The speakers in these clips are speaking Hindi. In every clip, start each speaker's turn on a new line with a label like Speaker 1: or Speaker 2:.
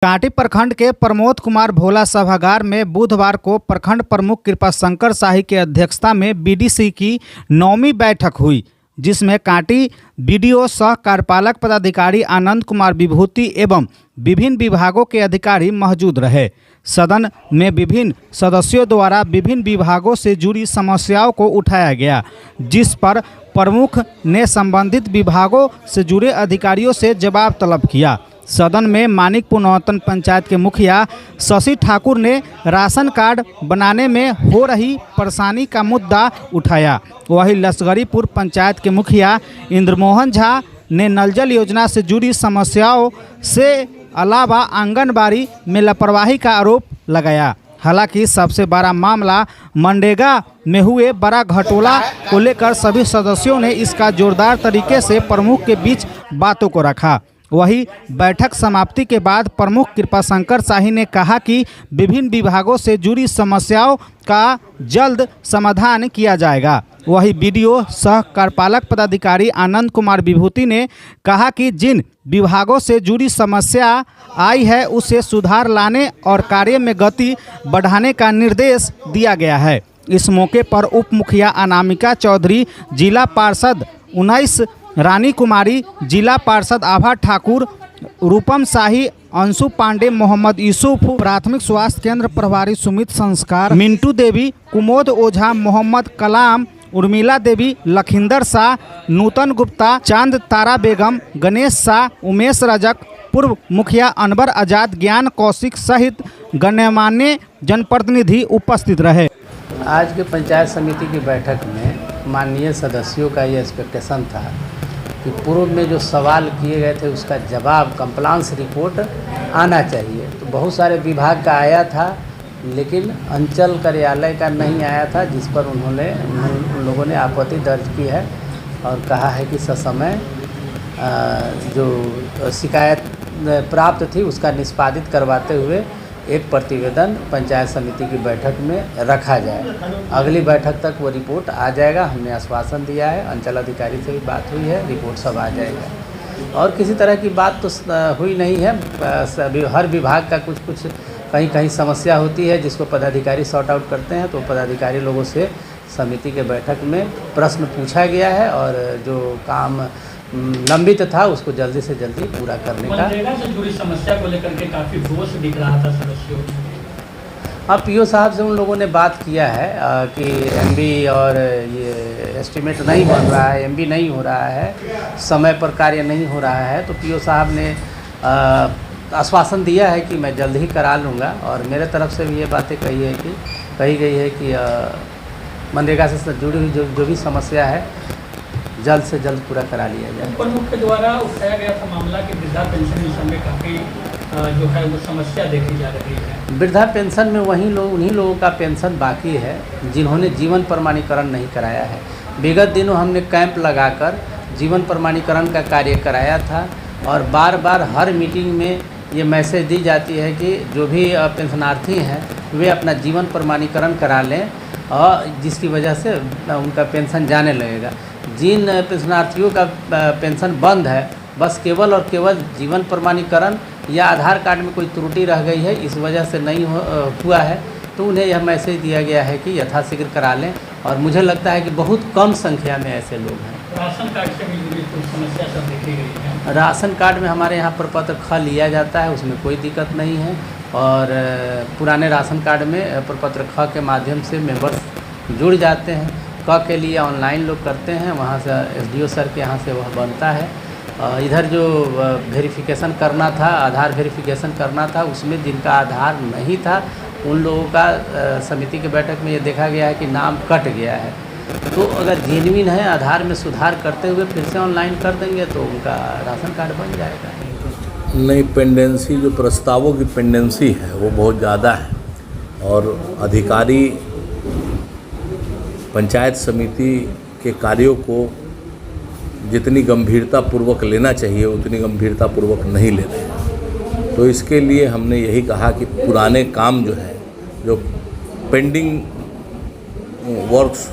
Speaker 1: कांटी प्रखंड के प्रमोद कुमार भोला सभागार में बुधवार को प्रखंड प्रमुख कृपाशंकर शाही की अध्यक्षता में बीडीसी की 9वीं बैठक हुई, जिसमें कांटी बीडीओ सह कार्यपालक पदाधिकारी आनंद कुमार विभूति एवं विभिन्न विभागों के अधिकारी मौजूद रहे। सदन में विभिन्न सदस्यों द्वारा विभिन्न विभागों से जुड़ी समस्याओं को उठाया गया, जिस पर प्रमुख ने संबंधित विभागों से जुड़े अधिकारियों से जवाब तलब किया। सदन में मानिकपुर नौतन पंचायत के मुखिया शशि ठाकुर ने राशन कार्ड बनाने में हो रही परेशानी का मुद्दा उठाया। वहीं लश्करीपुर पंचायत के मुखिया इंद्रमोहन झा ने नल जल योजना से जुड़ी समस्याओं से अलावा आंगनबाड़ी में लापरवाही का आरोप लगाया। हालांकि सबसे बड़ा मामला मनरेगा में हुए बड़ा घोटाला को लेकर सभी सदस्यों ने इसका जोरदार तरीके से प्रमुख के बीच बातों को रखा। वहीं बैठक समाप्ति के बाद प्रमुख कृपाशंकर शाही ने कहा कि विभिन्न विभागों से जुड़ी समस्याओं का जल्द समाधान किया जाएगा। वहीं बीडीओ सह कार्यपालक पदाधिकारी आनंद कुमार विभूति ने कहा कि जिन विभागों से जुड़ी समस्या आई है उसे सुधार लाने और कार्य में गति बढ़ाने का निर्देश दिया गया है। इस मौके पर उप मुखिया अनामिका चौधरी, जिला पार्षद 19 रानी कुमारी, जिला पार्षद आभा ठाकुर, रूपम शाही, अंशु पांडे, मोहम्मद यूसुफ, प्राथमिक स्वास्थ्य केंद्र प्रभारी सुमित संस्कार, मिंटू देवी, कुमोद ओझा, मोहम्मद कलाम, उर्मिला देवी, लखिंदर शाह, नूतन गुप्ता, चांद तारा बेगम, गणेश शाह, उमेश रजक, पूर्व मुखिया अनवर आजाद, ज्ञान कौशिक सहित गण्यमान्य जनप्रतिनिधि उपस्थित रहे।
Speaker 2: आज के पंचायत समिति की बैठक में माननीय सदस्यों का ये एक्सपेक्टेशन था कि पूर्व में जो सवाल किए गए थे उसका जवाब कंप्लायंस रिपोर्ट आना चाहिए। तो बहुत सारे विभाग का आया था, लेकिन अंचल कार्यालय का नहीं आया था, जिस पर उन लोगों ने आपत्ति दर्ज की है और कहा है कि ससमय जो शिकायत प्राप्त थी उसका निष्पादित करवाते हुए एक प्रतिवेदन पंचायत समिति की बैठक में रखा जाए। अगली बैठक तक वो रिपोर्ट आ जाएगा। हमने आश्वासन दिया है, अंचल अधिकारी से भी बात हुई है, रिपोर्ट सब आ जाएगा। और किसी तरह की बात तो हुई नहीं है। हर विभाग का कुछ कहीं समस्या होती है जिसको पदाधिकारी सॉर्ट आउट करते हैं, तो पदाधिकारी लोगों से समिति के बैठक में प्रश्न पूछा गया है और जो काम लंबित था उसको जल्दी से जल्दी पूरा करने का।
Speaker 3: मनरेगा से जुड़ी समस्या को लेकर के काफ़ी रोष दिख रहा था सदस्यों।
Speaker 2: हाँ, पीओ साहब से उन लोगों ने बात किया है कि एमबी और ये एस्टीमेट नहीं बन रहा है, एमबी नहीं हो रहा है, समय पर कार्य नहीं हो रहा है। तो पीओ साहब ने आश्वासन दिया है कि मैं जल्द ही करा लूँगा और मेरे तरफ से भी ये बातें कही गई है कि मनरेगा से जुड़ी हुई जो भी समस्या है जल्द से जल्द पूरा करा लिया जाए।
Speaker 3: प्रमुख के द्वारा उठाया गया था मामला कि वृद्धा पेंशन मिशन में काफ़ी जो है वो समस्या देखी जा रही है।
Speaker 2: वृद्धा पेंशन में उन्हीं लोगों का पेंशन बाकी है जिन्होंने जीवन प्रमाणीकरण नहीं कराया है। विगत दिनों हमने कैंप लगाकर जीवन प्रमाणीकरण का कार्य कराया था और बार बार हर मीटिंग में ये मैसेज दी जाती है कि जो भी पेंशनार्थी हैं वे अपना जीवन प्रमाणीकरण करा लें और जिसकी वजह से उनका पेंशन जाने लगेगा। जिन पेंशनार्थियों का पेंशन बंद है, बस केवल और केवल जीवन प्रमाणीकरण या आधार कार्ड में कोई त्रुटि रह गई है, इस वजह से नहीं हुआ है, तो उन्हें यह मैसेज दिया गया है कि यथाशीघ्र करा लें। और मुझे लगता है कि बहुत कम संख्या में ऐसे लोग हैं।
Speaker 3: राशन कार्ड से भी जुड़ी कुछ समस्या सब देखी गई है।
Speaker 2: राशन कार्ड में हमारे यहाँ प्रपत्र ख लिया जाता है, उसमें कोई दिक्कत नहीं है। और पुराने राशन कार्ड में प्रपत्र ख के माध्यम से मेंबर्स जुड़ जाते हैं। क के लिए ऑनलाइन लोग करते हैं, वहाँ से एसडीओ सर के यहाँ से वह बनता है। इधर जो वेरिफिकेशन करना था, आधार वेरिफिकेशन करना था, उसमें जिनका आधार नहीं था उन लोगों का समिति की बैठक में ये देखा गया है कि नाम कट गया है। तो अगर जेन्युइन है, आधार में सुधार करते हुए फिर से ऑनलाइन कर देंगे तो उनका राशन कार्ड बन जाएगा।
Speaker 4: नहीं, पेंडेंसी जो प्रस्तावों की पेंडेंसी है वो बहुत ज़्यादा है और अधिकारी पंचायत समिति के कार्यों को जितनी गंभीरतापूर्वक लेना चाहिए उतनी गंभीरतापूर्वक नहीं लेते हैं। तो इसके लिए हमने यही कहा कि पुराने काम जो है, जो पेंडिंग वर्क्स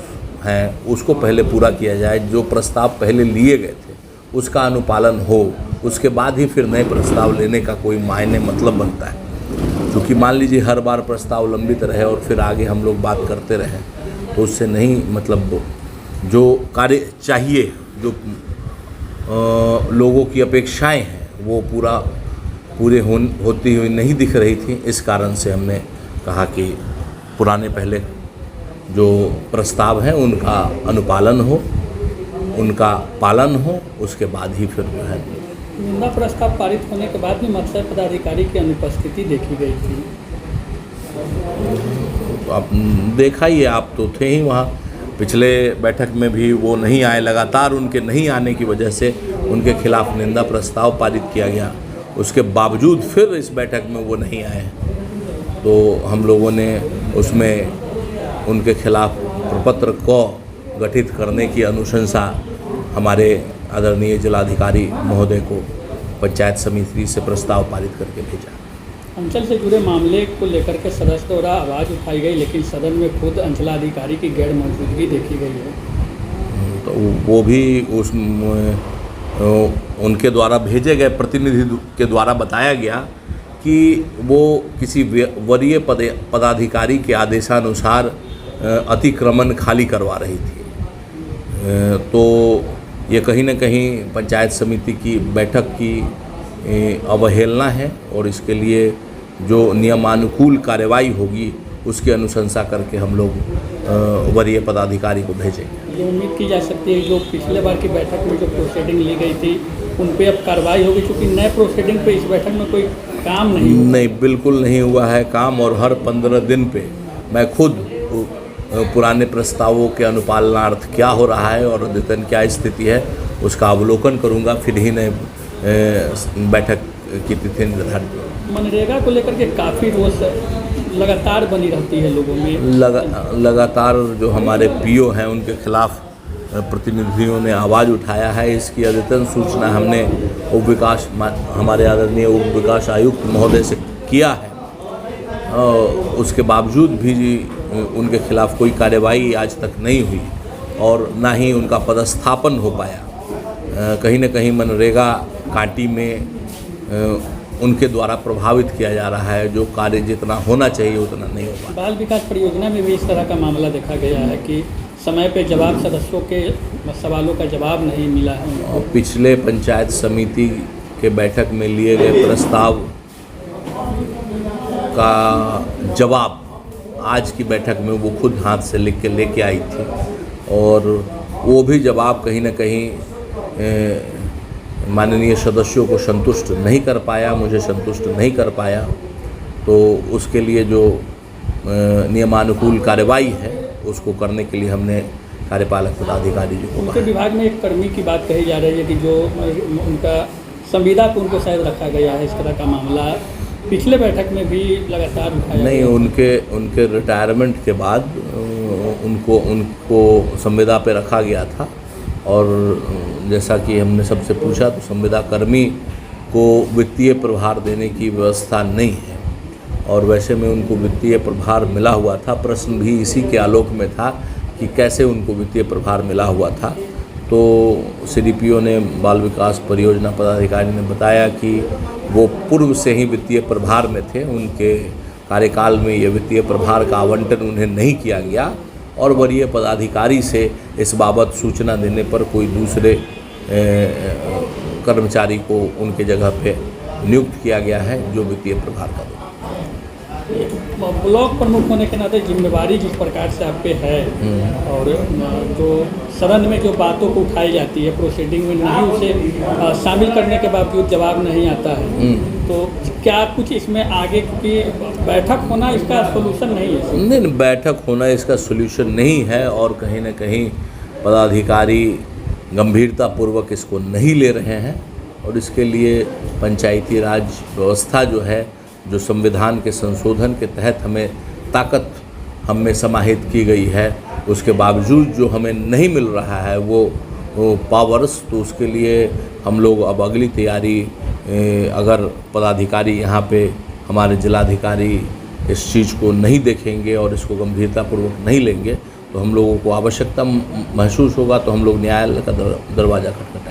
Speaker 4: हैं, उसको पहले पूरा किया जाए। जो प्रस्ताव पहले लिए गए थे उसका अनुपालन हो उसके बाद ही फिर नए प्रस्ताव लेने का कोई मायने मतलब बनता है। क्योंकि मान लीजिए हर बार प्रस्ताव लंबित रहे और फिर आगे हम लोग बात करते रहें तो उससे नहीं, मतलब जो कार्य चाहिए, जो लोगों की अपेक्षाएं हैं वो पूरे होती हुई नहीं दिख रही थी। इस कारण से हमने कहा कि पुराने पहले जो प्रस्ताव हैं उनका अनुपालन हो, उनका पालन हो, उसके बाद ही फिर जो है।
Speaker 3: निंदा प्रस्ताव पारित होने के बाद भी मत्स्य पदाधिकारी की अनुपस्थिति देखी गई थी।
Speaker 4: आप देखा ही है, आप तो थे ही वहाँ, पिछले बैठक में भी वो नहीं आए। लगातार उनके नहीं आने की वजह से उनके खिलाफ निंदा प्रस्ताव पारित किया गया, उसके बावजूद फिर इस बैठक में वो नहीं आए। तो हम लोगों ने उसमें उनके खिलाफ प्रपत्र को गठित करने की अनुशंसा हमारे आदरणीय जिलाधिकारी महोदय को पंचायत समिति से प्रस्ताव पारित करके भेजा।
Speaker 3: अंचल से जुड़े मामले को लेकर के सदस्य द्वारा आवाज़ उठाई गई, लेकिन सदन में खुद अंचलाधिकारी की गैर मौजूदगी देखी गई है।
Speaker 4: तो वो भी उनके द्वारा भेजे गए प्रतिनिधि के द्वारा बताया गया कि वो किसी वरीय पदाधिकारी के आदेशानुसार अतिक्रमण खाली करवा रही थी। तो ये कहीं न कहीं पंचायत समिति की बैठक की अवहेलना है और इसके लिए जो नियमानुकूल कार्रवाई होगी उसकी अनुशंसा करके हम लोग वरीय पदाधिकारी को भेजेंगे।
Speaker 3: ये उम्मीद की जा सकती है जो पिछले बार की बैठक में जो प्रोसीडिंग ली गई थी उन पे अब कार्रवाई होगी, क्योंकि नए प्रोसीडिंग पे इस बैठक में कोई काम नहीं
Speaker 4: बिल्कुल नहीं हुआ है काम। और हर 15 दिन पे मैं खुद पुराने प्रस्तावों के अनुपालनार्थ क्या हो रहा है और अद्यतन क्या स्थिति है उसका अवलोकन करूंगा, फिर ही नए बैठक की तिथि निर्धारित।
Speaker 3: मनरेगा को लेकर के काफ़ी रोष लगातार बनी रहती है लोगों में।
Speaker 4: लगातार जो हमारे पीओ हैं उनके खिलाफ प्रतिनिधियों ने आवाज़ उठाया है। इसकी अद्यतन सूचना हमने हमारे आदरणीय उप विकास आयुक्त महोदय से किया है। उसके बावजूद भी उनके खिलाफ कोई कार्रवाई आज तक नहीं हुई और ना ही उनका पदस्थापन हो पाया। कहीं न कहीं मनरेगा कांटी में उनके द्वारा प्रभावित किया जा रहा है, जो कार्य जितना होना चाहिए उतना नहीं हो पाया।
Speaker 3: बाल विकास परियोजना में भी इस तरह का मामला देखा गया है कि समय पे जवाब सदस्यों के सवालों का जवाब नहीं मिला है।
Speaker 4: और पिछले पंचायत समिति के बैठक में लिए गए प्रस्ताव का जवाब आज की बैठक में वो खुद हाथ से लिख के लेके आई थी और वो भी जवाब कहीं न कहीं माननीय सदस्यों को संतुष्ट नहीं कर पाया, मुझे संतुष्ट नहीं कर पाया। तो उसके लिए जो नियमानुकूल कार्रवाई है उसको करने के लिए हमने कार्यपालक पदाधिकारी जी को
Speaker 3: उनके विभाग में एक कर्मी की बात कही जा रही है कि जो उनका संविदा को उनको शायद रखा गया है। इस तरह का मामला पिछले बैठक में भी लगातार उठाया
Speaker 4: नहीं, उनके रिटायरमेंट के बाद उनको संविदा पे रखा गया था और जैसा कि हमने सबसे पूछा तो संविदा कर्मी को वित्तीय प्रभार देने की व्यवस्था नहीं है और वैसे में उनको वित्तीय प्रभार मिला हुआ था। प्रश्न भी इसी के आलोक में था कि कैसे उनको वित्तीय प्रभार मिला हुआ था। तो CDPO ने बाल विकास परियोजना पदाधिकारी ने बताया कि वो पूर्व से ही वित्तीय प्रभार में थे, उनके कार्यकाल में ये वित्तीय प्रभार का आवंटन उन्हें नहीं किया गया और वरीय पदाधिकारी से इस बाबत सूचना देने पर कोई दूसरे कर्मचारी को उनके जगह पे नियुक्त किया गया है जो वित्तीय प्रभार का।
Speaker 3: ब्लॉक प्रमुख होने के नाते जिम्मेवारी जिस प्रकार से आप पे है और जो सदन में जो बातों को उठाई जाती है प्रोसीडिंग में नहीं उसे शामिल करने के बावजूद जवाब नहीं आता है, तो क्या कुछ इसमें आगे की बैठक होना इसका सोल्यूशन नहीं है?
Speaker 4: नहीं, बैठक होना इसका सोल्यूशन नहीं है और कहीं ना कहीं पदाधिकारी गंभीरतापूर्वक इसको नहीं ले रहे हैं और इसके लिए पंचायती राज व्यवस्था जो है, जो संविधान के संशोधन के तहत हमें ताकत हम में समाहित की गई है, उसके बावजूद जो हमें नहीं मिल रहा है वो पावर्स, तो उसके लिए हम लोग अब अगली तैयारी, अगर पदाधिकारी यहाँ पे हमारे जिलाधिकारी इस चीज़ को नहीं देखेंगे और इसको गंभीरतापूर्वक नहीं लेंगे तो हम लोगों को आवश्यकता महसूस होगा तो हम लोग न्यायालय का दरवाज़ा खटखटाएंगे।